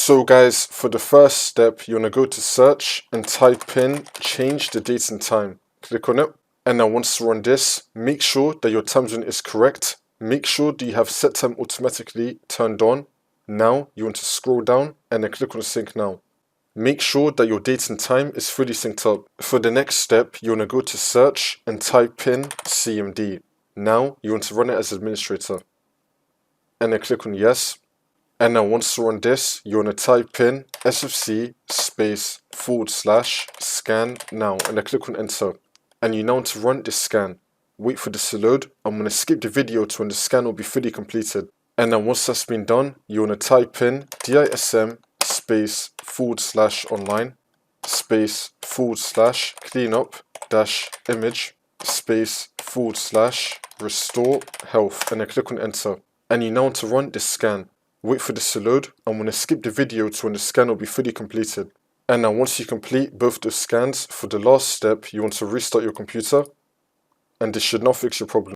So guys, for the first step, you want to go to search and type in change the date and time. Click on it. And now once you run this, make sure that your time zone is correct. Make sure that you have set time automatically turned on. Now you want to scroll down and then click on sync now. Make sure that your date and time is fully synced up. For the next step, you want to go to search and type in CMD. Now you want to run it as administrator. And then click on yes. And now once you run this, you want to type in SFC space / scan now. And then click on enter. And you now want to run this scan. Wait for this to load. I'm going to skip the video to when the scan will be fully completed. And then once that's been done, you want to type in DISM space / online space / cleanup - image space / restore health. And then click on enter. And you now want to run this scan. Wait for this to load. I'm going to skip the video to when the scan will be fully completed. And now once you complete both the scans, for the last step, you want to restart your computer. And this should now fix your problem.